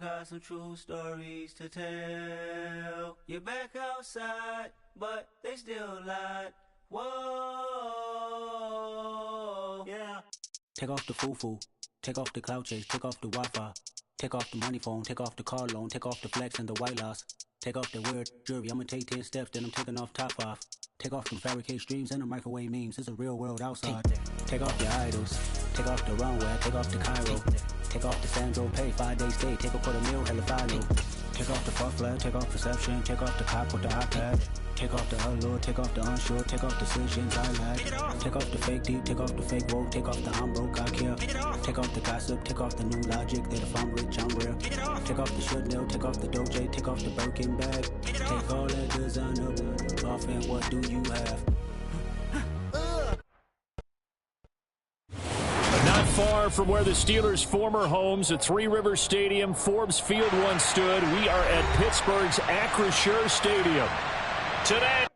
got some true stories to tell. You're back outside, but they still lied. Whoa, yeah. Take off the foo-foo, take off the cloud chase, take off the Wi-Fi, take off the money phone, take off the car loan, take off the flex and the white loss. Take off the weird jewelry, I'ma take 10 steps, then I'm taking off top off. Take off them fabricated streams and the microwave memes, it's a real world outside. Take off your idols, take off the runway, take off the Cairo. Take off the Sandro pay, 5 days stay, take a $250,000, hella final. Take off the fuck flag, take off perception, take off the cop with the iPad. Take off the allure, take off the unsure, take off decisions I lack. Take off the fake deep, take off the fake woke, take off the I'm broke, I care. Take off the gossip, take off the new logic that if I'm rich, I'm real. Take off the Chanel, take off the Doja, take off the Birkin bag. Take all that designer off and what do you have? Not far from where the Steelers' former homes at Three Rivers Stadium, Forbes Field once stood, we are at Pittsburgh's Acrisure Stadium. Today,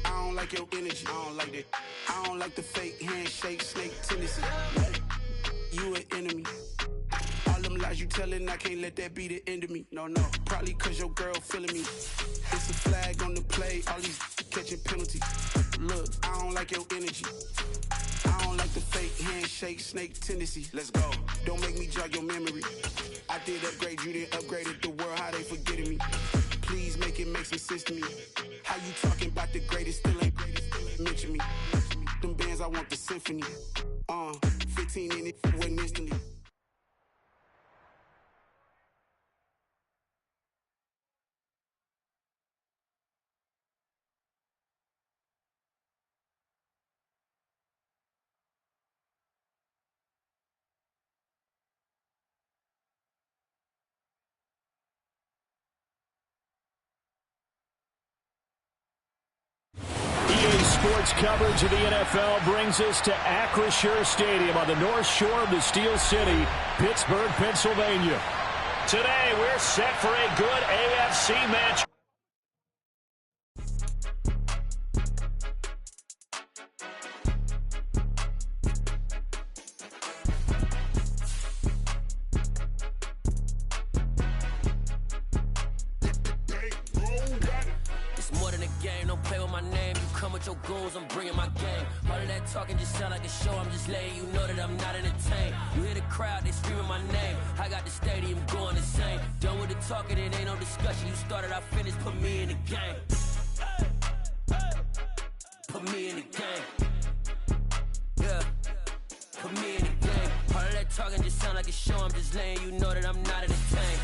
I don't like your energy, I don't like that. I don't like the fake handshake, snake tendency. You an enemy. All them lies you telling, I can't let that be the end of me. No, probably cause your girl feeling me. It's a flag on the play, all these catching penalties. Look, I don't like your energy. I don't like the fake handshake, snake tendency. Let's go. Don't make me jog your memory. I did upgrade, you didn't upgrade it. The world, how they forgetting me. Please make it make some sense to me. How you talking about the greatest, still ain't mention me. Them bands, I want the symphony. 15 in it, wasn't instantly. Sports coverage of the NFL brings us to Acrisure Stadium on the north shore of the Steel City, Pittsburgh, Pennsylvania. Today, we're set for a good AFC match. Your goals, I'm bringing my game. All of that talking just sound like a show. I'm just letting you know that I'm not entertained. You hear the crowd, they screaming my name. I got the stadium going insane. Done with the talking, it ain't no discussion. You started, I finished, put me in the game. Put me in the game. Yeah, put me in the game. All of that talking just sound like a show. I'm just letting you know that I'm not entertained.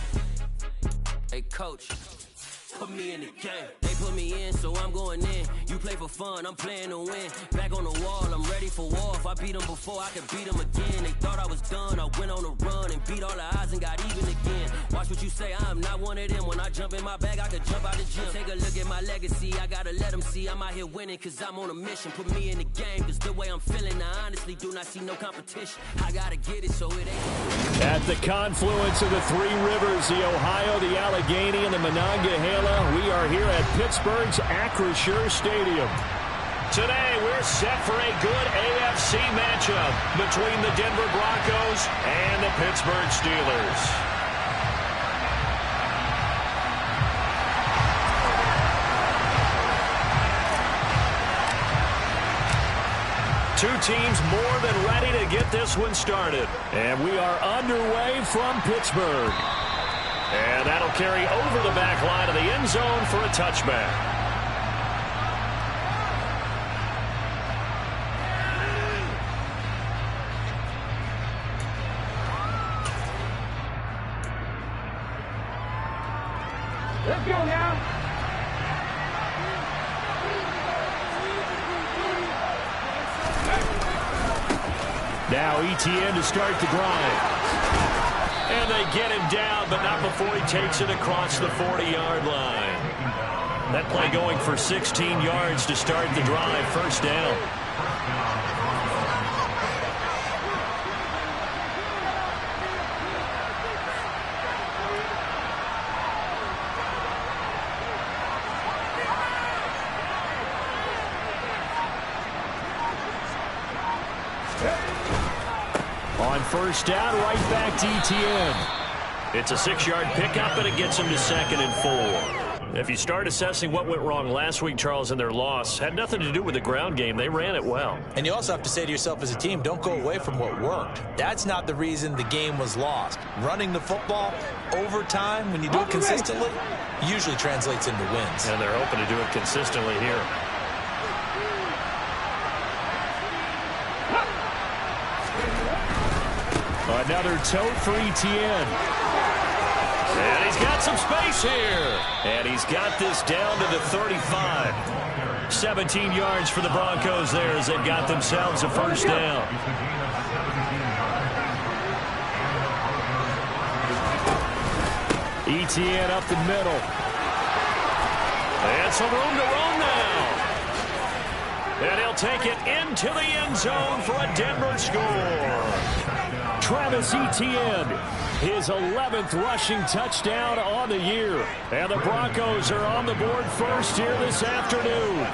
Hey, coach, put me in the game. They put me in, so I'm going in. You play for fun, I'm playing to win. Back on the wall, I'm ready for war. If I beat them before, I can beat them again. They thought I was done, I went on a run and beat all the odds and got even again. Watch what you say, I'm not one of them. When I jump in my bag, I could jump out the gym. Take a look at my legacy, I gotta let them see I'm out here winning, cause I'm on a mission. Put me in the game, cause the way I'm feeling, I honestly do not see no competition. I gotta get it, so it ain't. At the confluence of the Three Rivers, the Ohio, the Allegheny, and the Monongahela, we are here at Pittsburgh's Acrisure Stadium. Today, we're set for a good AFC matchup between the Denver Broncos and the Pittsburgh Steelers. Two teams more than ready to get this one started. And we are underway from Pittsburgh. And that'll carry over the back line of the end zone for a touchback. Let's go now. Now ETN to start the drive. And they get him down, but not before he takes it across the 40-yard line. That play going for 16 yards to start the drive. First down. first down, right back to ETN. It's a 6-yard pickup, and it gets him to 2nd and 4. If you start assessing what went wrong last week, Charles, in their loss, had nothing to do with the ground game. They ran it well. And you also have to say to yourself as a team, don't go away from what worked. That's not the reason the game was lost. Running the football over time, when you do it consistently, usually translates into wins. And they're hoping to do it consistently here. Another tote for ETN. And he's got some space here. And he's got this down to the 35. 17 yards for the Broncos there as they've got themselves a first down. ETN up the middle. And some room to roam now. And he'll take it into the end zone for a Denver score. Travis Etienne, his 11th rushing touchdown on the year. And the Broncos are on the board first here this afternoon.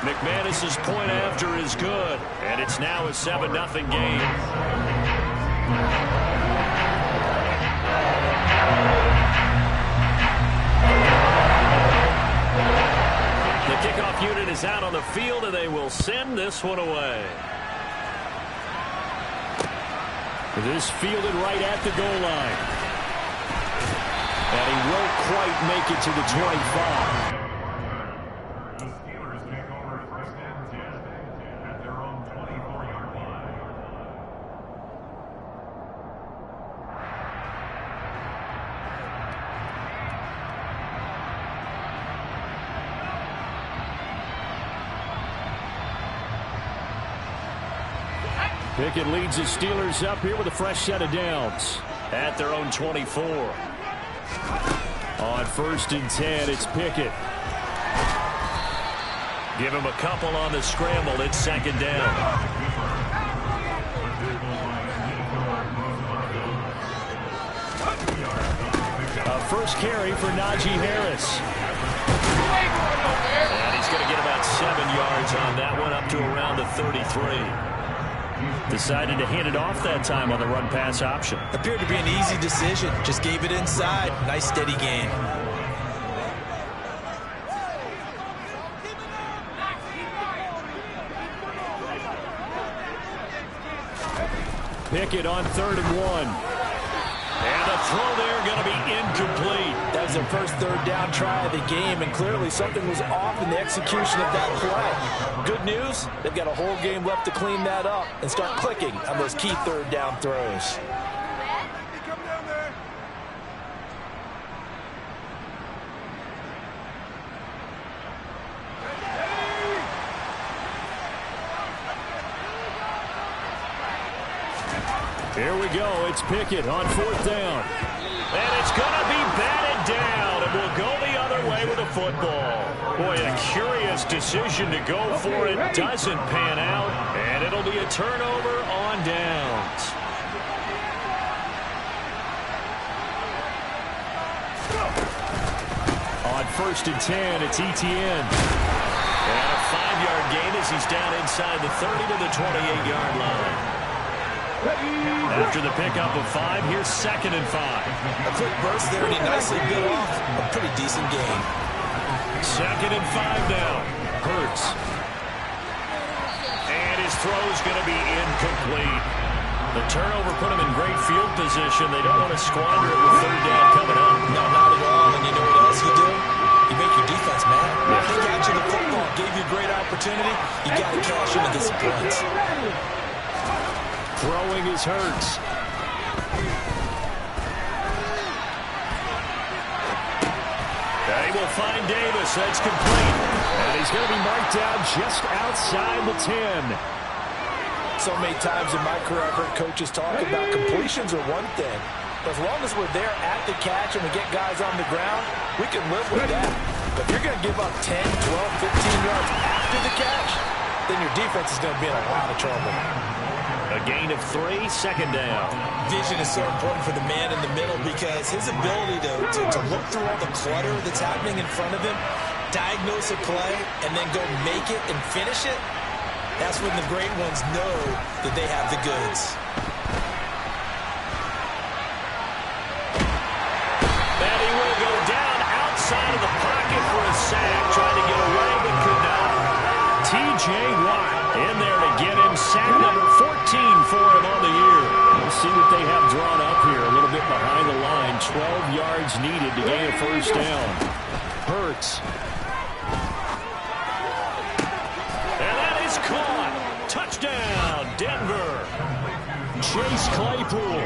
McManus's point after is good, and it's now a 7-0 game. The kickoff unit is out on the field, and they will send this one away. This fielded right at the goal line. And he won't quite make it to the 25. The Steelers take over first and 10 at their own 24-yard line. Pickett leads the Steelers up here with a fresh set of downs at their own 24. On 1st and 10, it's Pickett. Give him a couple on the scramble. It's 2nd down. A first carry for Najee Harris. And he's going to get about 7 yards on that one, up to around the 33. Decided to hand it off that time on the run-pass option. Appeared to be an easy decision. Just gave it inside. Nice steady gain. Pickett on 3rd and 1. And the throw there going to be incomplete. That was their first 3rd down try of the game, and clearly something was off in the execution of that play. Good news, they've got a whole game left to clean that up and start clicking on those key 3rd down throws. Here we go. It's Pickett on 4th down. And it's going to be batted down. And we'll go the other way with the football. Boy, a curious decision to go for it. Doesn't pan out. And it'll be a turnover on downs. On 1st and 10, it's ETN. And a 5-yard gain as he's down inside the 30 to the 28-yard line. After the pickup of 5, here's 2nd and 5. A quick burst there, and he nicely bit off a pretty decent gain. 2nd and 5 now. Hurts. And his throw's going to be incomplete. The turnover put him in great field position. They don't want to squander it with 3rd down coming up. No, not at all. And you know what else you do? You make your defense mad. If they got you the football, gave you a great opportunity, you got to cash in and get some points. Throwing is Hurts. They will find Davis. That's complete. And he's going to be marked down just outside the 10. So many times in my career, I've heard coaches talk about completions are one thing. But as long as we're there at the catch and we get guys on the ground, we can live with that. But if you're going to give up 10, 12, 15 yards after the catch, then your defense is going to be in a lot of trouble. A gain of 3, 2nd down. Vision is so important for the man in the middle because his ability to look through all the clutter that's happening in front of him, diagnose a play, and then go make it and finish it, That's when the great ones know that they have the goods. And he will go down outside of the pocket for a sack. Trying to get away, but could not. T.J. Watt in there to get him. Sack number 14 for him on the year. We'll see what they have drawn up here. A little bit behind the line. 12 yards needed to gain a first down. Hurts. And that is caught. Touchdown, Denver. Chase Claypool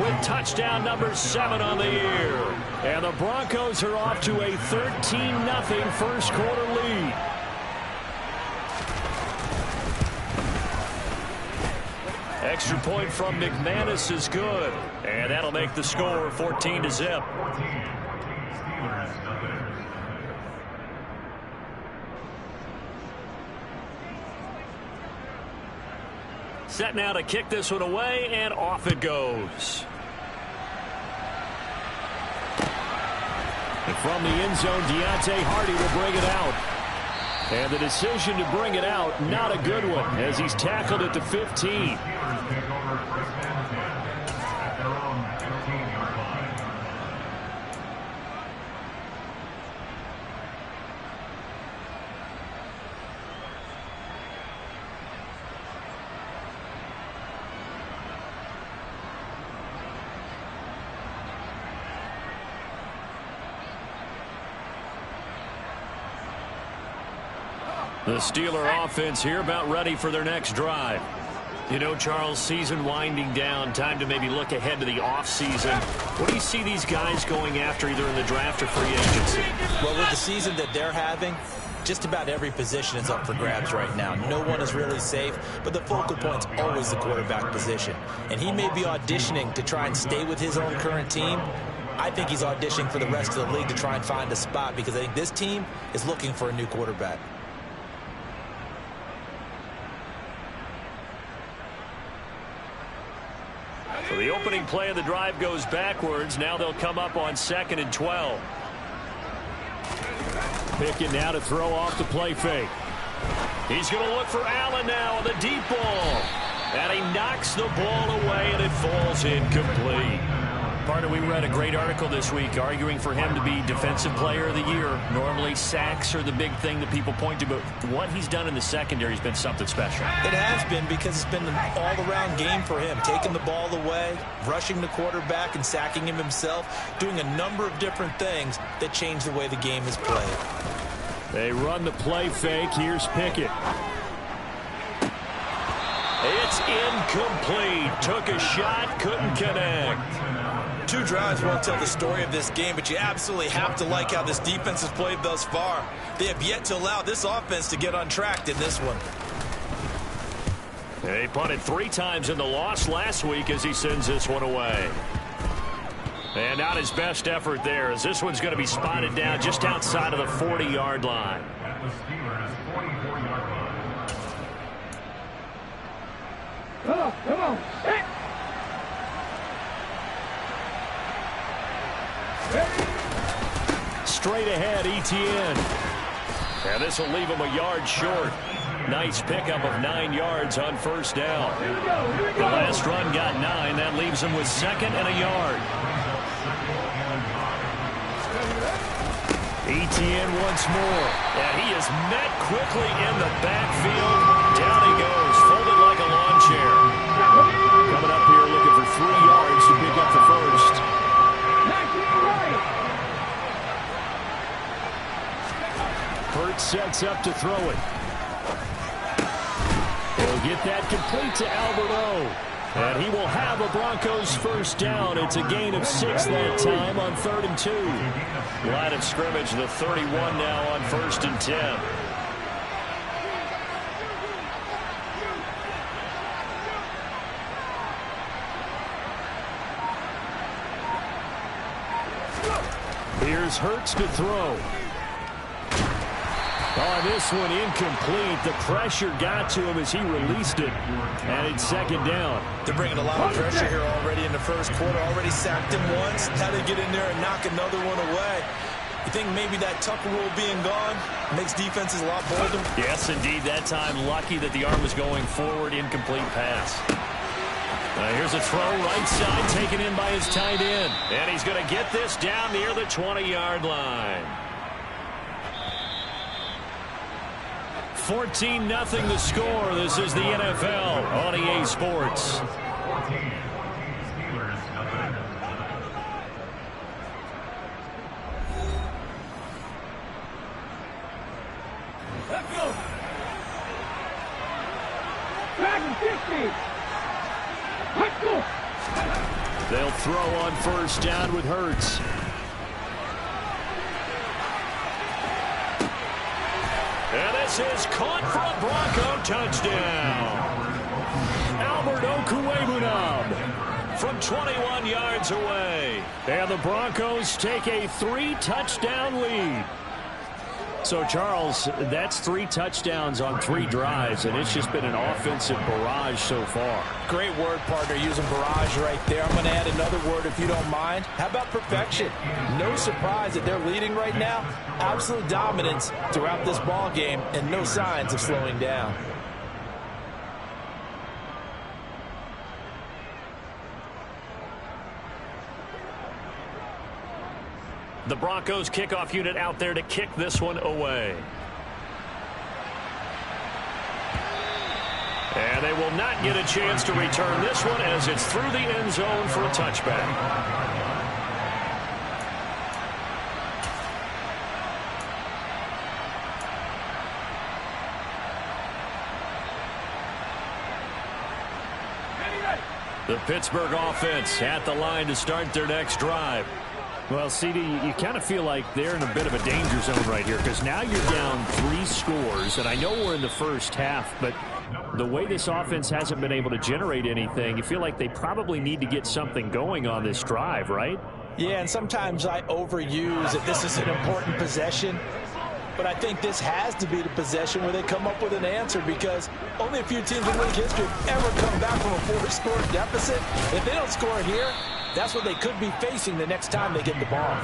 with touchdown number 7 on the year. And the Broncos are off to a 13-0 first quarter lead. Extra point from McManus is good. And that'll make the score 14-0. Set now to kick this one away, and off it goes. And from the end zone, Deontay Hardy will bring it out. And the decision to bring it out, not a good one, as he's tackled at the 15. The Steeler offense here about ready for their next drive. You know, Charles, season winding down, time to maybe look ahead to the offseason. What do you see these guys going after either in the draft or free agency? Well, with the season that they're having, just about every position is up for grabs right now. No one is really safe, but the focal point's always the quarterback position. And he may be auditioning to try and stay with his own current team. I think he's auditioning for the rest of the league to try and find a spot because I think this team is looking for a new quarterback. So the opening play of the drive goes backwards. Now they'll come up on 2nd and 12. Pickett now to throw off the play fake. He's going to look for Allen now on the deep ball. And he knocks the ball away, and it falls incomplete. Partner, we read a great article this week arguing for him to be Defensive Player of the Year. Normally, sacks are the big thing that people point to, but what he's done in the secondary has been something special. It has been because it's been an all-around game for him, taking the ball away, rushing the quarterback, and sacking him himself, doing a number of different things that change the way the game is played. They run the play fake. Here's Pickett. It's incomplete. Took a shot, couldn't connect. 2 drives won't tell the story of this game, but you absolutely have to like how this defense has played thus far. They have yet to allow this offense to get on track in this one. They punted 3 times in the loss last week as he sends this one away. And not his best effort there, as this one's going to be spotted down just outside of the 40-yard line. At the Steelers' 44-yard line. Come on. Straight ahead, Etienne. And this will leave him a yard short. Nice pickup of 9 yards on first down. The last run got 9. That leaves him with 2nd and a yard. Etienne once more. And he is met quickly in the backfield. Down he goes, folded like a lawn chair. Coming up here looking for 3 yards to pick up the first. Hurts sets up to throw it. He'll get that complete to Albert O. And he will have a Broncos first down. It's a gain of 6 that time on 3rd and 2. Line of scrimmage, the 31 now on 1st and 10. Here's Hurts to throw. Oh, this one incomplete. The pressure got to him as he released it. And it's 2nd down. They're bringing a lot of pressure here already in the first quarter. Already sacked him once. Had to get in there and knock another one away. You think maybe that Tucker rule being gone makes defenses a lot bolder? Yes, indeed. That time, lucky that the arm was going forward. Incomplete pass. Here's a throw right side taken in by his tight end. And he's going to get this down near the 20-yard line. 14-0 the score. This is the NFL on EA Sports. Let's go. Back and 50. Let's go. They'll throw on first down with Hurts. And this is caught for a Bronco touchdown. Albert Okwuegbunam from 21 yards away. And the Broncos take a 3-touchdown lead. So, Charles, that's 3 touchdowns on 3 drives, and it's just been an offensive barrage so far. Great word, partner, using barrage right there. I'm going to add another word if you don't mind. How about perfection? No surprise that they're leading right now. Absolute dominance throughout this ball game and no signs of slowing down. The Broncos kickoff unit out there to kick this one away. And they will not get a chance to return this one as it's through the end zone for a touchback. The Pittsburgh offense at the line to start their next drive. Well, CD, you kind of feel like they're in a bit of a danger zone right here because now you're down 3 scores, and I know we're in the first half, but the way this offense hasn't been able to generate anything, you feel like they probably need to get something going on this drive, right? Yeah, and sometimes I overuse that this is an important possession, but I think this has to be the possession where they come up with an answer because only a few teams in league history have ever come back from a 4-score deficit. If they don't score here, that's what they could be facing the next time they get the ball.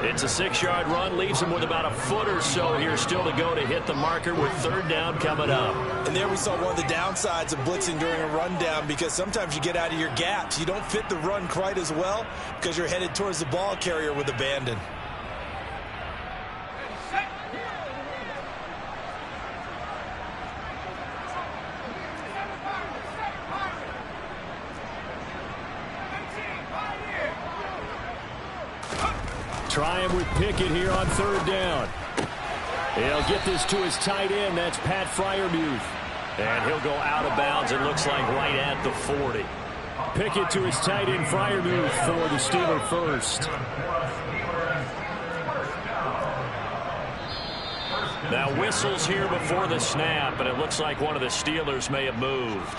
It's a 6-yard run, leaves them with about a foot or so here still to go to hit the marker with 3rd down coming up. And there we saw one of the downsides of blitzing during a rundown because sometimes you get out of your gaps. You don't fit the run quite as well because you're headed towards the ball carrier with abandon. Try him with Pickett here on 3rd down. He'll get this to his tight end. That's Pat Freiermuth. And he'll go out of bounds, it looks like, right at the 40. Pickett to his tight end, Freiermuth, for the Steeler first. Now whistles here before the snap, and it looks like one of the Steelers may have moved.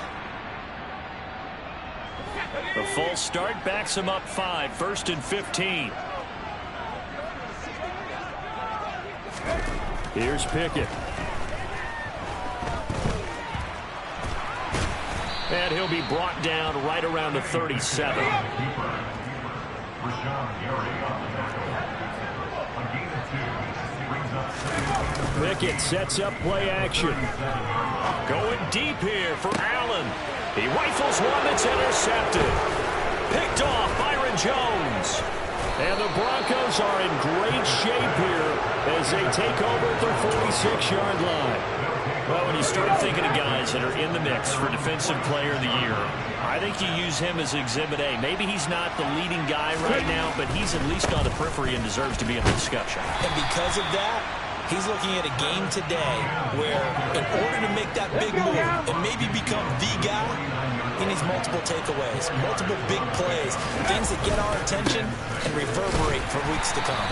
The false start backs him up 5, 1st and 15. Here's Pickett. And he'll be brought down right around the 37. Pickett sets up play action. Going deep here for Allen. He rifles one that's intercepted. Picked off Byron Jones. And the Broncos are in great shape here as they take over at their 46-yard line. Well, when you start thinking of guys that are in the mix for Defensive Player of the Year, I think you use him as Exhibit A. Maybe he's not the leading guy right now, but he's at least on the periphery and deserves to be in the discussion. And because of that, he's looking at a game today where in order to make that big move and maybe become the guy, he needs multiple takeaways, multiple big plays, things that get our attention and reverberate for weeks to come.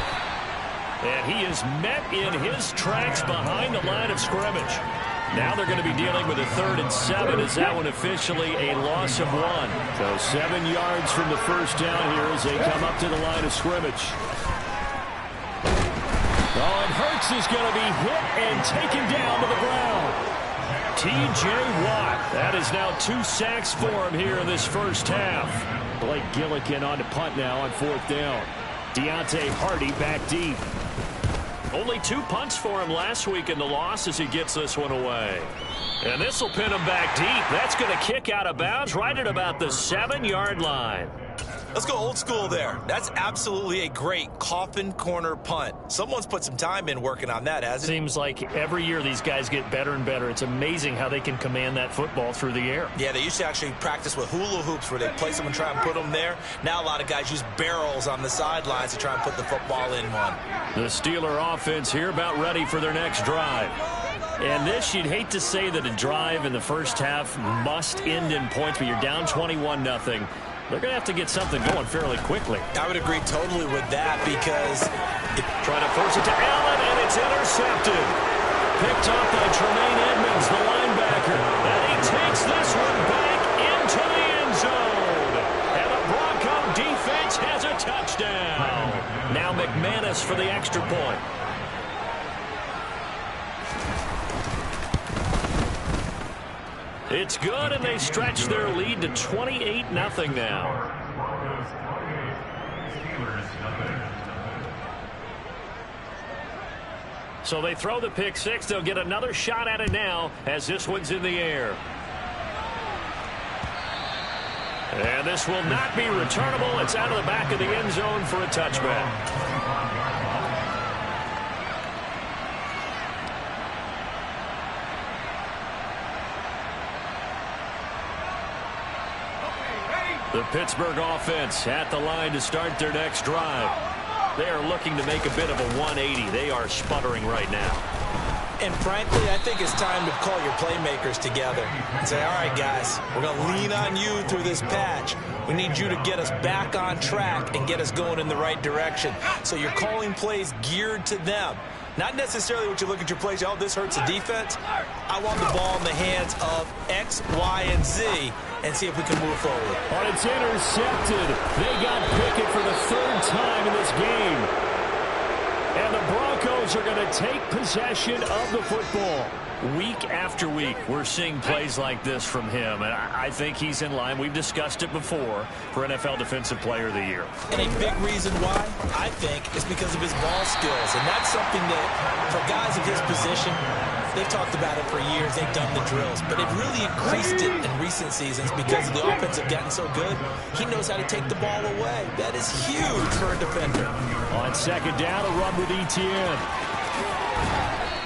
And he is met in his tracks behind the line of scrimmage. Now they're going to be dealing with a 3rd and 7 as that one officially a loss of 1. So 7 yards from the first down here as they come up to the line of scrimmage. Oh, and Hurts is going to be hit and taken down to the ground. T.J. Watt. That is now 2 sacks for him here in this first half. Blake Gillikin on to punt now on 4th down. Deontay Hardy back deep. Only 2 punts for him last week in the loss as he gets this one away. And this will pin him back deep. That's going to kick out of bounds right at about the 7-yard line. Let's go old school there. That's absolutely a great coffin corner punt. Someone's put some time in working on that, hasn't it? Seems like every year these guys get better and better. It's amazing how they can command that football through the air. Yeah, they used to actually practice with hula hoops where they place them and try and put them there. Now a lot of guys use barrels on the sidelines to try and put the football in one. The Steeler offense here about ready for their next drive. And this, you'd hate to say that a drive in the first half must end in points, but you're down 21-0. They're going to have to get something going fairly quickly. I would agree totally with that because... Trying to force it to Allen, and it's intercepted. Picked up by Tremaine Edmonds, the linebacker. And he takes this one back into the end zone. And the Bronco defense has a touchdown. Now McManus for the extra point. It's good, and they stretch their lead to 28-0 now. So they throw the pick six. They'll get another shot at it now as this one's in the air. And this will not be returnable. It's out of the back of the end zone for a touchback. The Pittsburgh offense at the line to start their next drive. They are looking to make a bit of a 180. They are sputtering right now. And frankly, I think it's time to call your playmakers together and say, all right, guys, we're going to lean on you through this patch. We need you to get us back on track and get us going in the right direction. So you're calling plays geared to them. Not necessarily what you look at your plays, oh, this hurts the defense. I want the ball in the hands of X, Y, and Z and see if we can move forward. But it's intercepted. They got Pickett for the 3rd time in this game. And the Broncos are going to take possession of the football. Week after week, we're seeing plays like this from him, and I think he's in line. We've discussed it before for NFL Defensive Player of the Year. And a big reason why, I think, is because of his ball skills. And that's something that, for guys of his position, they've talked about it for years. They've done the drills. But they've really increased it in recent seasons because the offense have gotten so good. He knows how to take the ball away. That is huge for a defender. On second down, a run with Etienne.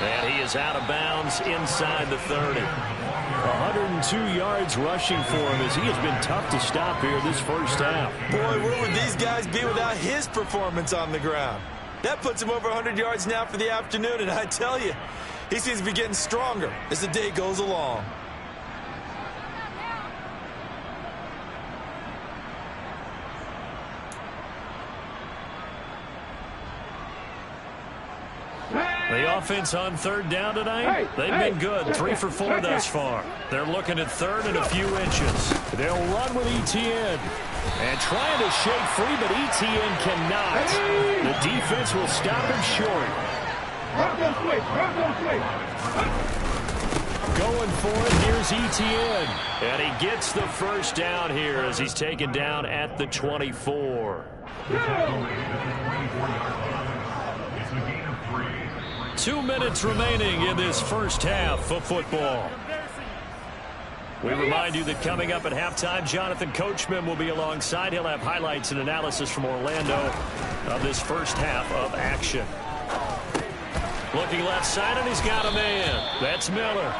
And he is out of bounds inside the 30. 102 yards rushing for him as he has been tough to stop here this first half. Boy, where would these guys be without his performance on the ground? That puts him over 100 yards now for the afternoon, and I tell you, he seems to be getting stronger as the day goes along. The offense on 3rd down tonight, they've been good. 3 for 4 thus far. They're looking at 3rd and a few inches. They'll run with Etienne. And trying to shake free, but Etienne cannot. The defense will stop him short. Going for it, here's Etienne. And he gets the first down here as he's taken down at the 24. 2 minutes remaining in this first half of football. We remind you that coming up at halftime, Jonathan Coachman will be alongside. He'll have highlights and analysis from Orlando of this first half of action. Looking left side, and he's got a man. That's Miller.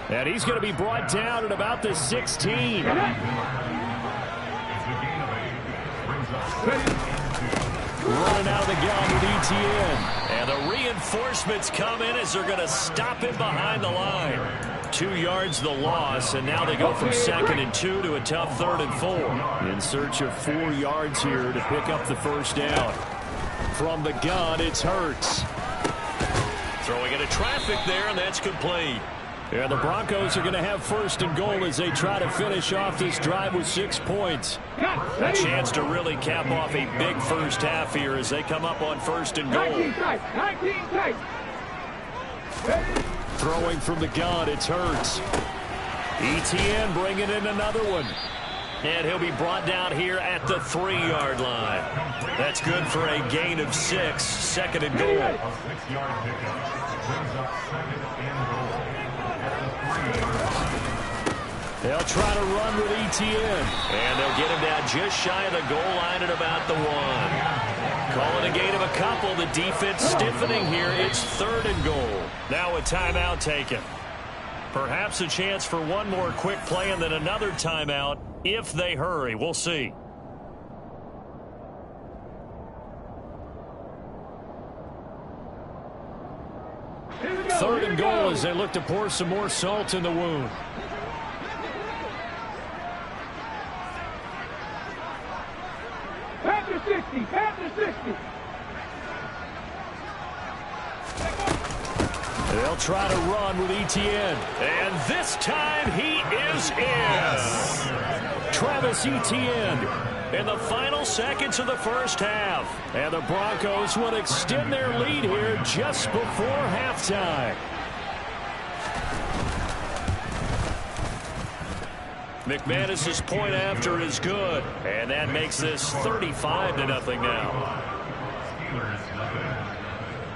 And he's going to be brought down at about the 16. Running out of the gun with Etienne. And the reinforcements come in as they're going to stop him behind the line. 2 yards the loss, and now they go from 2nd and 2 to a tough 3rd and 4. In search of 4 yards here to pick up the first down. From the gun, it's Hurts. Throwing into traffic there, and that's complete. And the Broncos are going to have 1st and goal as they try to finish off this drive with 6 points. A chance to really cap off a big first half here as they come up on 1st and goal. Throwing from the gun, it's Hurts. Etienne bringing in another one. And he'll be brought down here at the 3-yard line. That's good for a gain of 6, second and goal. A 6-yard pickup brings up second and goal at the 3-yard line. They'll try to run with Etienne. And they'll get him down just shy of the goal line at about the 1. Calling a gain of a couple. The defense stiffening here. It's 3rd and goal. Now a timeout taken. Perhaps a chance for one more quick play and then another timeout if they hurry. We'll see. Third and goal as they look to pour some more salt in the wound. Panther 60, Panther 60. They'll try to run with Etienne. And this time he is in. Travis Etienne in the final seconds of the first half. And the Broncos will extend their lead here just before halftime. McManus's point after is good. And that makes this 35-0 now.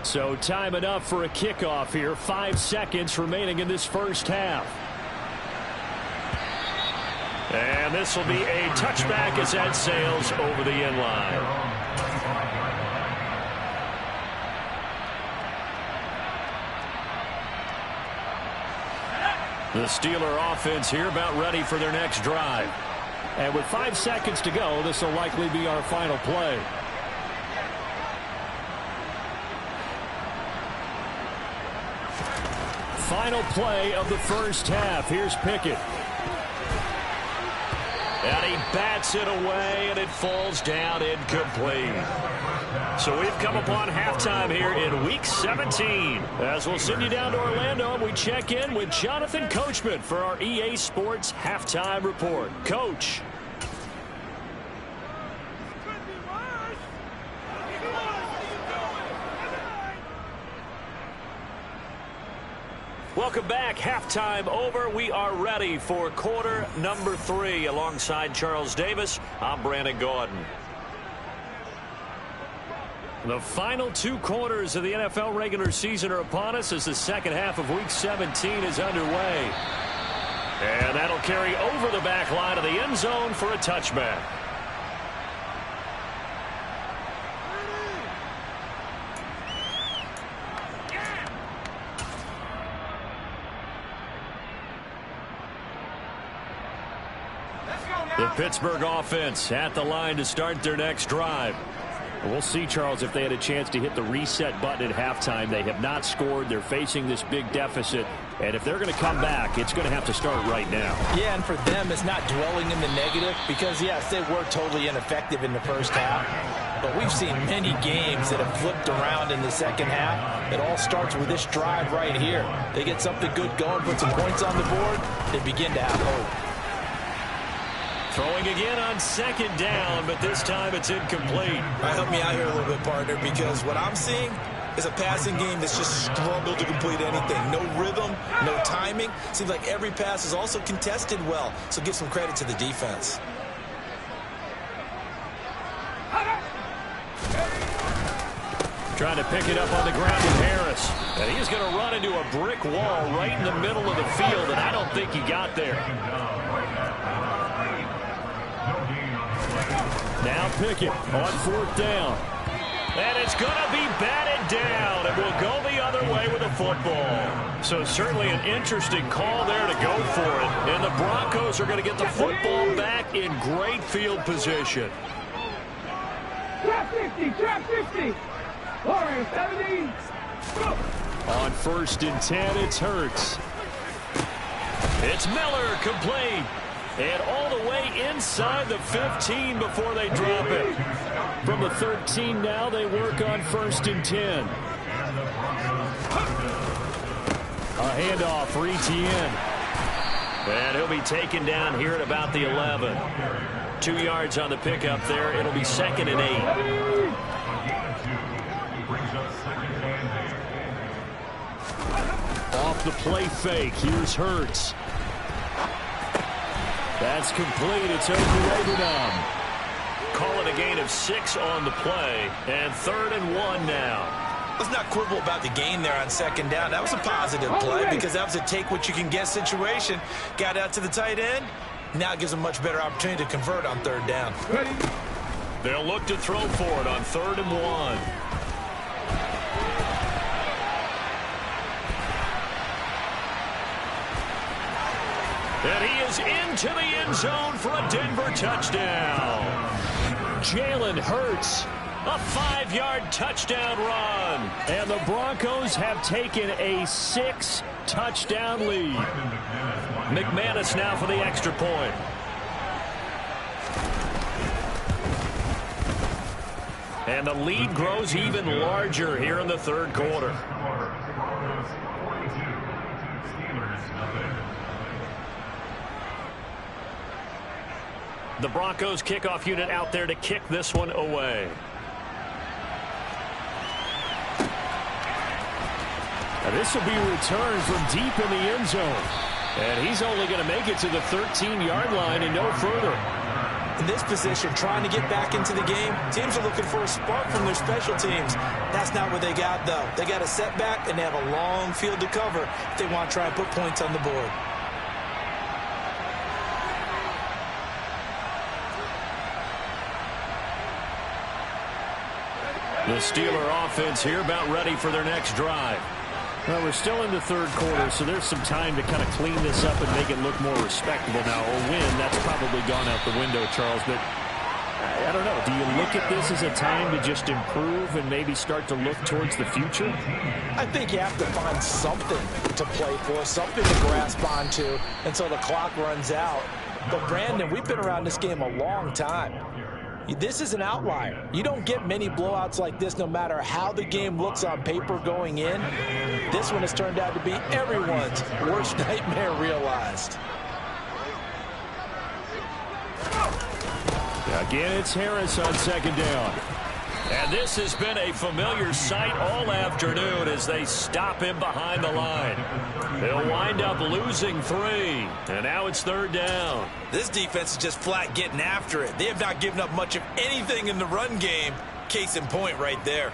So time enough for a kickoff here. 5 seconds remaining in this first half. And this will be a touchback as that sails over the end line. The Steeler offense here about ready for their next drive. And with 5 seconds to go, this will likely be our final play. Final play of the first half. Here's Pickett. And he bats it away, and it falls down incomplete. So we've come upon halftime here in Week 17. As we'll send you down to Orlando, and we check in with Jonathan Coachman for our EA Sports Halftime Report. Coach. Welcome back. Halftime over. We are ready for quarter number 3. Alongside Charles Davis, I'm Brandon Gordon. The final 2 quarters of the NFL regular season are upon us as the second half of Week 17 is underway. And that'll carry over the back line of the end zone for a touchback. The Pittsburgh offense at the line to start their next drive. We'll see, Charles, if they had a chance to hit the reset button at halftime. They have not scored. They're facing this big deficit. And if they're going to come back, it's going to have to start right now. Yeah, and for them, it's not dwelling in the negative because, yes, they were totally ineffective in the first half. But we've seen many games that have flipped around in the second half. It all starts with this drive right here. They get something good going, put some points on the board, they begin to have hope. Throwing again on second down, but this time it's incomplete. Help me out here a little bit, partner, because what I'm seeing is a passing game that's just struggled to complete anything. No rhythm, no timing. Seems like every pass is also contested well, so give some credit to the defense. Trying to pick it up on the ground with Harris. And he's going to run into a brick wall right in the middle of the field, and I don't think he got there. Now Pickett on 4th down. And it's going to be batted down. It will go the other way with the football. So certainly an interesting call there to go for it. And the Broncos are going to get the football back in great field position. Trap 50, trap 50. Warriors 70. Go. On 1st and 10, it's Hurts. It's Miller, complete. And all the way inside the 15 before they drop it. From the 13 now, they work on 1st and 10. A handoff for Etienne. And he'll be taken down here at about the 11. 2 yards on the pickup there. It'll be 2nd and 8. Off the play fake, here's Hurts. That's complete. It's Oklahoma. Call it a gain of 6 on the play, and 3rd and 1 now. Let's not quibble about the gain there on 2nd down. That was a positive play because that was a take-what-you-can-get situation. Got out to the tight end. Now it gives them much better opportunity to convert on 3rd down. They'll look to throw for it on 3rd and 1. And he is into the end zone for a Denver touchdown. Jalen Hurts, a 5-yard touchdown run. And the Broncos have taken a 6-touchdown lead. McManus now for the extra point. And the lead grows even larger here in the 3rd quarter. The Broncos kickoff unit out there to kick this one away. Now this will be returned from deep in the end zone. And he's only going to make it to the 13-yard line and no further. In this position, trying to get back into the game, teams are looking for a spark from their special teams. That's not what they got, though. They got a setback, and they have a long field to cover if they want to try and put points on the board. The Steeler offense here about ready for their next drive. Well, we're still in the 3rd quarter, so there's some time to kind of clean this up and make it look more respectable now. A win, that's probably gone out the window, Charles, but I don't know. Do you look at this as a time to just improve and maybe start to look towards the future? I think you have to find something to play for, something to grasp onto until the clock runs out. But, Brandon, we've been around this game a long time. This is an outlier. You don't get many blowouts like this no matter how the game looks on paper going in. This one has turned out to be everyone's worst nightmare realized. Again, it's Harris on 2nd down. And this has been a familiar sight all afternoon as they stop him behind the line. They'll wind up losing 3, and now it's 3rd down. This defense is just flat getting after it. They have not given up much of anything in the run game. Case in point right there.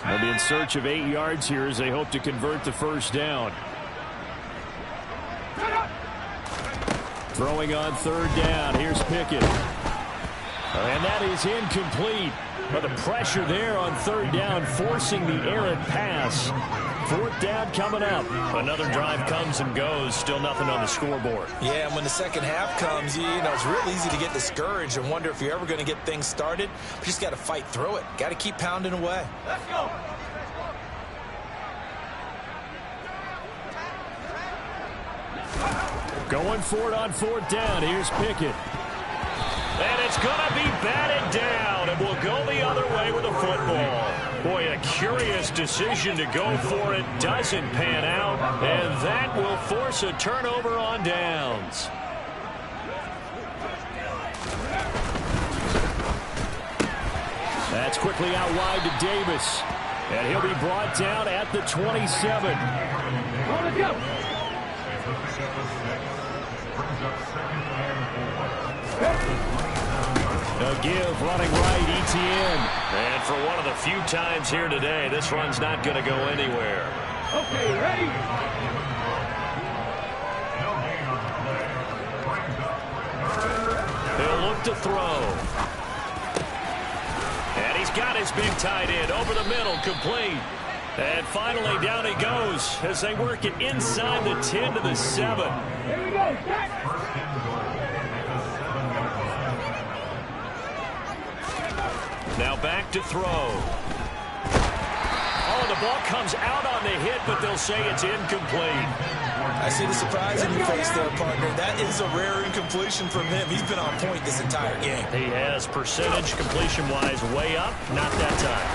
They'll be in search of 8 yards here as they hope to convert the 1st down. Throwing on 3rd down. Here's Pickett. And that is incomplete. But the pressure there on 3rd down, forcing the errant pass. 4th down coming up. Another drive comes and goes. Still nothing on the scoreboard. Yeah, and when the second half comes, you know, it's real easy to get discouraged and wonder if you're ever going to get things started. You just got to fight through it. Got to keep pounding away. Let's go. Going for it on 4th down. Here's Pickett. And it's going to be batted down, and will go the other way with the football. Boy, a curious decision to go for it. Doesn't pan out, and that will force a turnover on downs. That's quickly out wide to Davis. And he'll be brought down at the 27. A give running right, Etienne. And for one of the few times here today, this run's not going to go anywhere. Okay, ready? He'll look to throw. And he's got his big tight end over the middle, complete. And finally down he goes as they work it inside the 10 to the 7. Here we go, Jack. Now back to throw. Oh, the ball comes out on the hit, but they'll say it's incomplete. I see the surprise in your face there, partner. That is a rare incompletion from him. He's been on point this entire game. He has percentage completion-wise way up, not that time.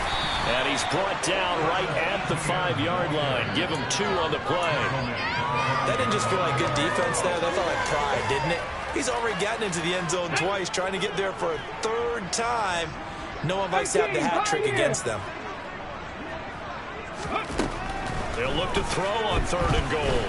And he's brought down right at the 5-yard line. Give him 2 on the play. That didn't just feel like good defense there. That felt like pride, didn't it? He's already gotten into the end zone twice, trying to get there for a 3rd time. No one likes to have the hat trick against them. They'll look to throw on 3rd and goal.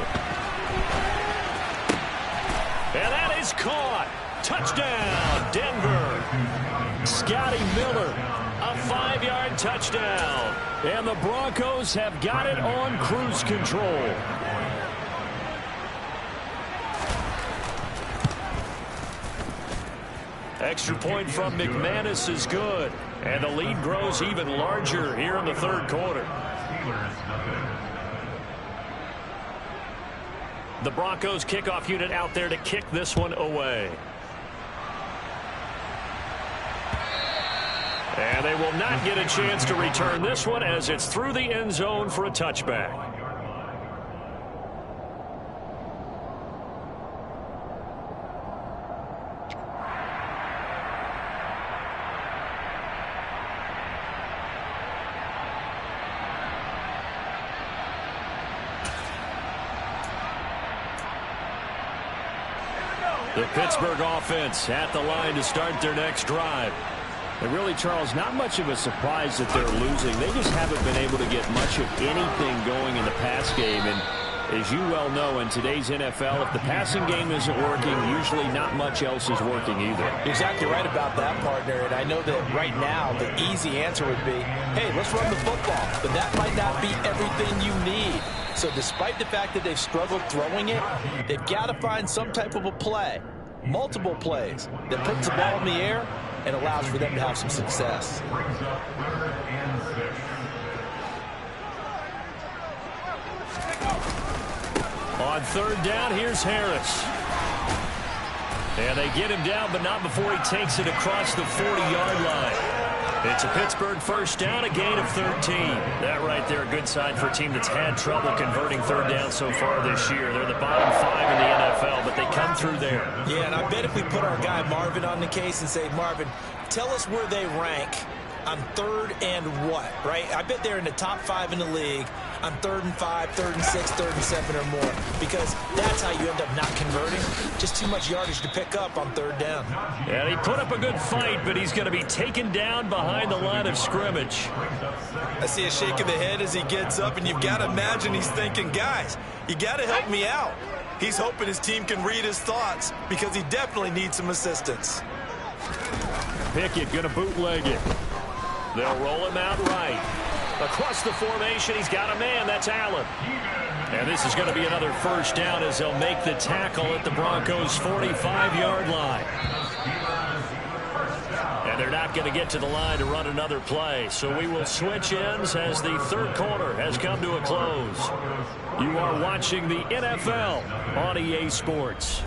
is caught. Touchdown, Denver. Scotty Miller, a 5-yard touchdown. And the Broncos have got it on cruise control. Extra point from McManus is good. And the lead grows even larger here in the third quarter. The Broncos kickoff unit out there to kick this one away. And they will not get a chance to return this one as it's through the end zone for a touchback. The Pittsburgh offense at the line to start their next drive. And really, Charles, not much of a surprise that they're losing. They just haven't been able to get much of anything going in the pass game. And as you well know, in today's NFL, if the passing game isn't working, usually not much else is working either. You're exactly right about that, partner. And I know that right now the easy answer would be, hey, let's run the football. But that might not be everything you need. So despite the fact that they've struggled throwing it, they've got to find some type of a play, multiple plays, that puts the ball in the air and allows for them to have some success. On third down, here's Harris. And they get him down, but not before he takes it across the 40-yard line. It's a Pittsburgh first down, a gain of 13. That right there, a good sign for a team that's had trouble converting third down so far this year. They're the bottom 5 in the NFL, but they come through there. Yeah, and I bet if we put our guy Marvin on the case and say, Marvin, tell us where they rank on third and what, right? I bet they're in the top 5 in the league on 3rd and 5, 3rd and 6, 3rd and 7 or more, because that's how you end up not converting. Just too much yardage to pick up on third down. And he put up a good fight, but he's going to be taken down behind the line of scrimmage. I see a shake of the head as he gets up, and you've got to imagine he's thinking, guys, you got to help me out. He's hoping his team can read his thoughts because he definitely needs some assistance. Pickett going to bootleg it. They'll roll him out right. Across the formation, he's got a man. That's Allen. And this is going to be another first down as they'll make the tackle at the Broncos' 45-yard line. And they're not going to get to the line to run another play. So we will switch ends as the third quarter has come to a close. You are watching the NFL on EA Sports.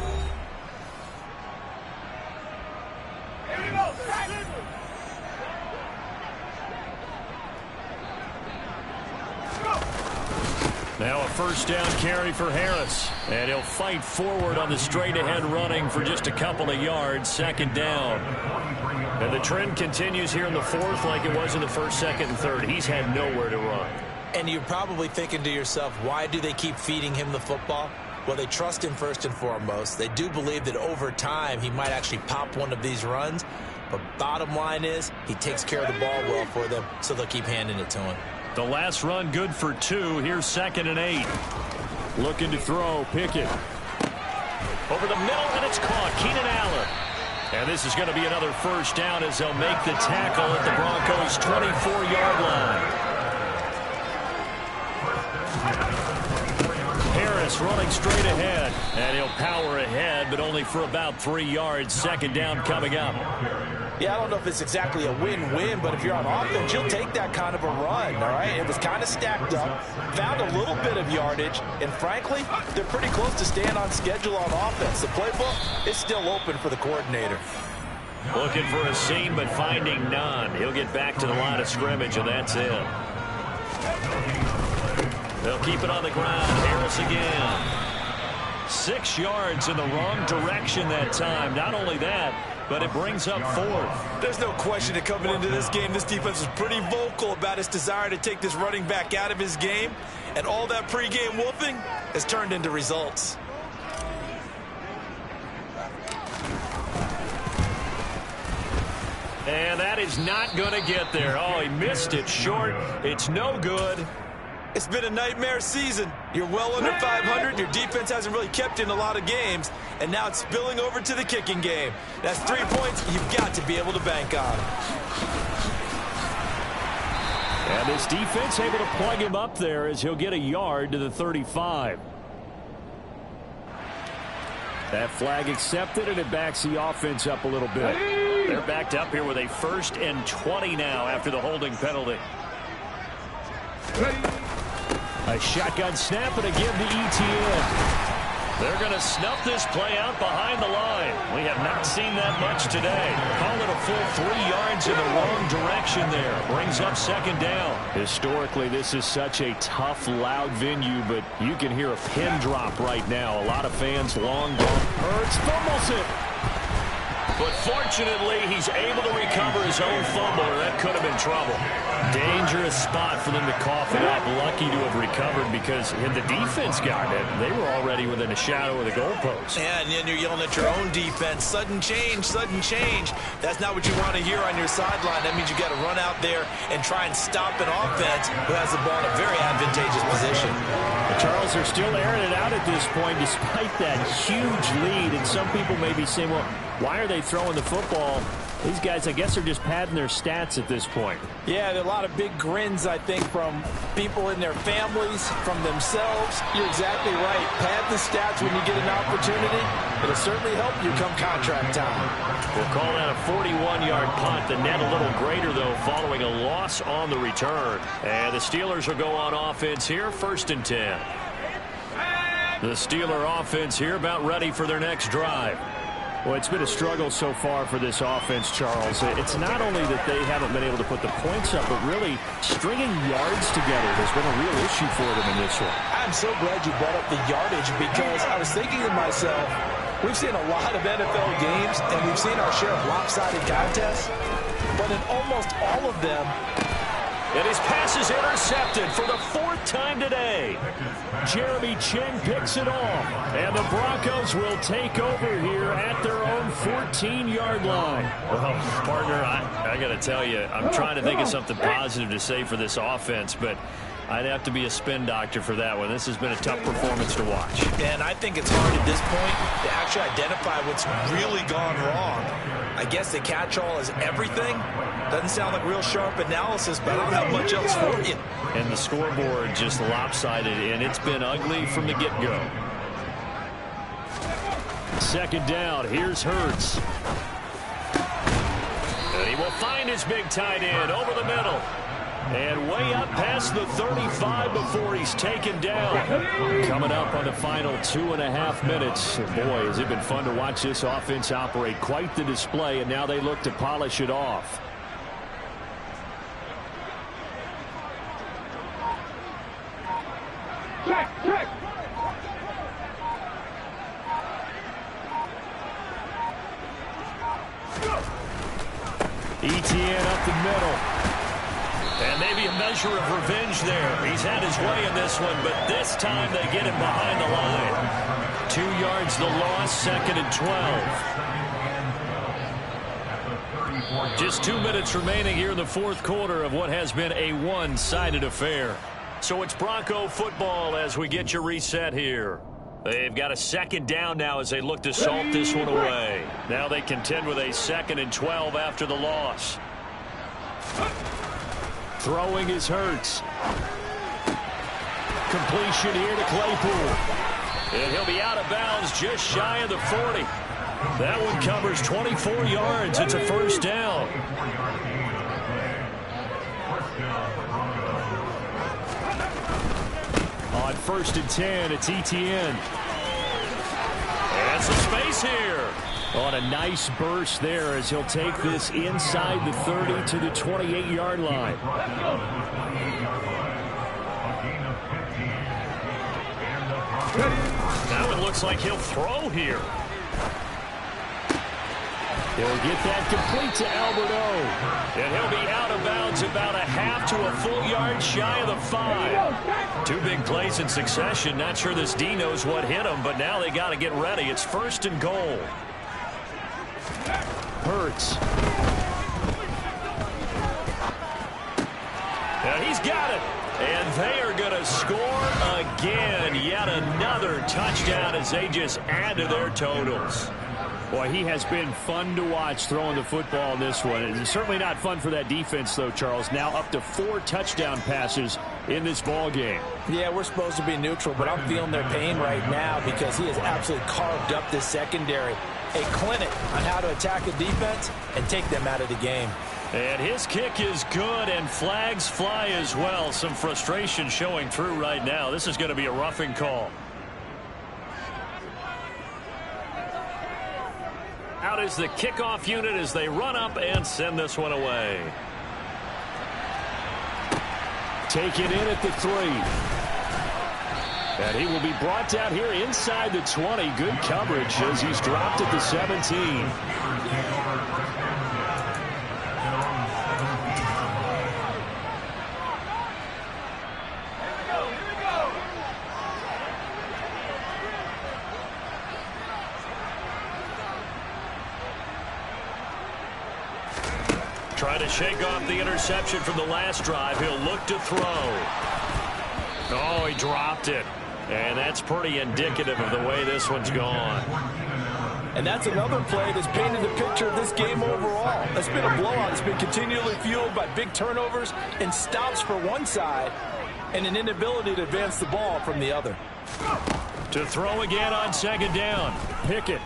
Now a first down carry for Harris. And he'll fight forward on the straight-ahead running for just a couple of yards. Second down. And the trend continues here in the fourth like it was in the first, second, and third. He's had nowhere to run. And you're probably thinking to yourself, why do they keep feeding him the football? Well, they trust him first and foremost. They do believe that over time he might actually pop one of these runs. But bottom line is he takes care of the ball well for them, so they'll keep handing it to him. The last run good for 2. Here's 2nd and 8. Looking to throw. Pickett. Over the middle, and it's caught. Keenan Allen. And this is going to be another first down as they'll make the tackle at the Broncos' 24-yard line. Harris running straight ahead. And he'll power ahead, but only for about 3 yards. Second down coming up. Yeah, I don't know if it's exactly a win-win, but if you're on offense, you'll take that kind of a run, all right? It was kind of stacked up, found a little bit of yardage, and frankly, they're pretty close to staying on schedule on offense. The playbook is still open for the coordinator. Looking for a seam, but finding none. He'll get back to the line of scrimmage, and that's it. They'll keep it on the ground. Harris again. 6 yards in the wrong direction that time. Not only that, but it brings up 4th. There's no question that coming into this game, this defense is pretty vocal about its desire to take this running back out of his game. And all that pregame wolfing has turned into results. And that is not going to get there. Oh, he missed it short. It's no good. It's been a nightmare season. You're well under 500. Your defense hasn't really kept you in a lot of games. And now it's spilling over to the kicking game. That's 3 points you've got to be able to bank on. And this defense able to plug him up there as he'll get a yard to the 35. That flag accepted, and it backs the offense up a little bit. They're backed up here with a 1st and 20 now after the holding penalty. A shotgun snap and a give to ETN. They're going to snuff this play out behind the line. We have not seen that much today. Call it a full 3 yards in the wrong direction there. Brings up 2nd down. Historically, this is such a tough, loud venue, but you can hear a pin drop right now. A lot of fans long gone. Hurts fumbles it. But fortunately, he's able to recover his own fumble, or that could have been trouble. Dangerous spot for them to cough it up. Lucky to have recovered because had the defense gotten it, they were already within a shadow of the goalpost. Yeah, and then you're yelling at your own defense. Sudden change, sudden change. That's not what you want to hear on your sideline. That means you got to run out there and try and stop an offense who has the ball in a very advantageous position. The Charles are still airing it out at this point despite that huge lead. And some people may be saying, well, why are they throwing the football? These guys, I guess, are just padding their stats at this point. Yeah, there are a lot of big grins, I think, from people in their families, from themselves. You're exactly right. Pad the stats when you get an opportunity. It'll certainly help you come contract time. We'll call that a 41-yard punt. The net a little greater, though, following a loss on the return. And the Steelers will go on offense here, 1st and 10. The Steeler offense here about ready for their next drive. Well, it's been a struggle so far for this offense, Charles. It's not only that they haven't been able to put the points up, but really stringing yards together has been a real issue for them in this one. I'm so glad you brought up the yardage because I was thinking to myself, we've seen a lot of NFL games, and we've seen our share of lopsided contests, but in almost all of them, and his pass is intercepted for the 4th time today. Jeremy Chinn picks it off. And the Broncos will take over here at their own 14-yard line. Well, partner, I got to tell you, I'm trying to think of something positive to say for this offense, but I'd have to be a spin doctor for that one. This has been a tough performance to watch. And I think it's hard at this point to actually identify what's really gone wrong. I guess the catch-all is everything. Doesn't sound like real sharp analysis, but I don't have much else for you. And the scoreboard just lopsided, and it's been ugly from the get-go. 2nd down. Here's Hurts. And he will find his big tight end over the middle. And way up past the 35 before he's taken down. Coming up on the final 2.5 minutes. Boy, has it been fun to watch this offense operate. Quite the display, and now they look to polish it off. Check. ETN up the middle. And maybe a measure of revenge there. He's had his way in this one, but this time they get him behind the line. 2 yards the loss, 2nd and 12. Just 2 minutes remaining here in the 4th quarter of what has been a one-sided affair. So it's Bronco football as we get you reset here. They've got a 2nd down now as they look to salt this one away. Now they contend with a 2nd and 12 after the loss. Throwing is Hurts. Completion here to Claypool. And he'll be out of bounds just shy of the 40. That one covers 24 yards. It's a 1st down. On 1st and 10, it's ETN. And some space here. On a nice burst there as he'll take this inside the 30 to the 28-yard line. Now it looks like he'll throw here. He'll get that complete to Alberto. And he'll be out of bounds about a half to a full yard shy of the 5. 2 big plays in succession. Not sure this D knows what hit him, but now they got to get ready. It's 1st and goal. Hurts. And he's got it. And they are going to score again. Yet another touchdown as they just add to their totals. Boy, he has been fun to watch throwing the football in this one. It's certainly not fun for that defense, though, Charles. Now up to 4 touchdown passes in this ball game. Yeah, we're supposed to be neutral, but I'm feeling their pain right now because he has absolutely carved up this secondary. A clinic on how to attack a defense and take them out of the game. And his kick is good, and flags fly as well. Some frustration showing through right now. This is going to be a roughing call. Out is the kickoff unit as they run up and send this one away. Taken in at the 3. And he will be brought down here inside the 20. Good coverage as he's dropped at the 17. Trying to shake off the interception from the last drive. He'll look to throw. Oh, he dropped it. And that's pretty indicative of the way this one's gone. And that's another play that's painted the picture of this game overall. It's been a blowout. It's been continually fueled by big turnovers and stops for one side and an inability to advance the ball from the other. To throw again on second down. Pickett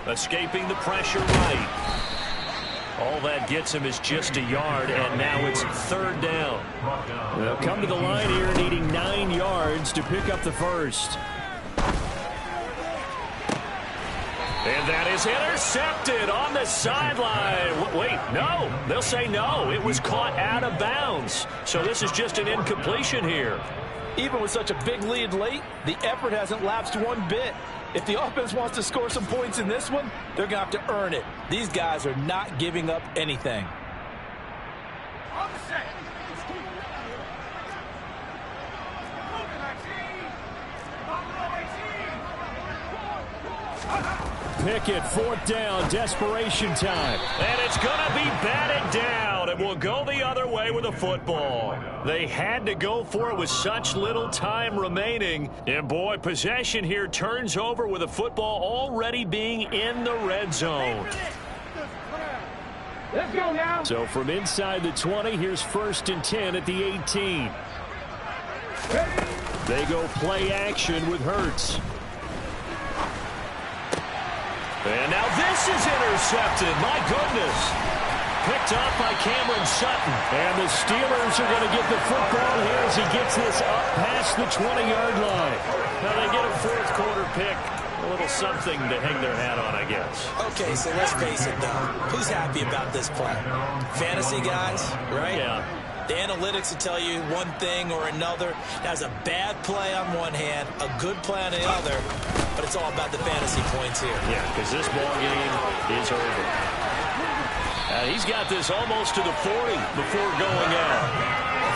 escaping the pressure right. All that gets him is just a yard, and now it's third down. They'll come to the line here needing 9 yards to pick up the first. And that is intercepted on the sideline. Wait, no. They'll say no. It was caught out of bounds. So this is just an incompletion here. Even with such a big lead late, the effort hasn't lapsed one bit. If the offense wants to score some points in this one, they're going to have to earn it. These guys are not giving up anything. Pickett, 4th down, desperation time. And it's going to be batted down. It will go the other way with a football. They had to go for it with such little time remaining. And, boy, possession here turns over with a football already being in the red zone. Let's go now. So from inside the 20, here's 1st and 10 at the 18. They go play action with Hurts. And now this is intercepted. My goodness. Picked off by Cameron Sutton. And the Steelers are going to get the football here as he gets this up past the 20-yard line. Now they get a 4th quarter pick. A little something to hang their hat on, I guess. Okay, so let's face it, though. Who's happy about this play? Fantasy guys, right? Yeah. The analytics will tell you one thing or another. That's a bad play on one hand, a good play on the other, but it's all about the fantasy points here. Yeah, because this ball game is over. He's got this almost to the 40 before going out.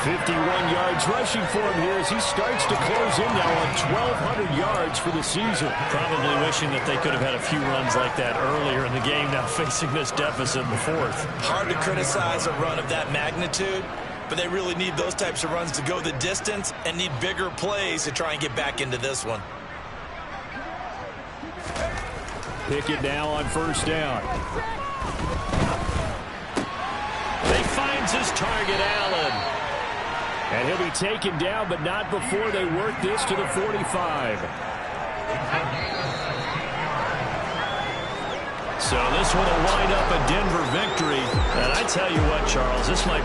51 yards rushing for him here as he starts to close in now on 1,200 yards for the season. Probably wishing that they could have had a few runs like that earlier in the game, now facing this deficit in the 4th. Hard to criticize a run of that magnitude, but they really need those types of runs to go the distance and need bigger plays to try and get back into this one. Pickett now on 1st down. They finds his target, Allen. And he'll be taken down, but not before they work this to the 45. So this one will wind up a Denver victory. And I tell you what, Charles, this might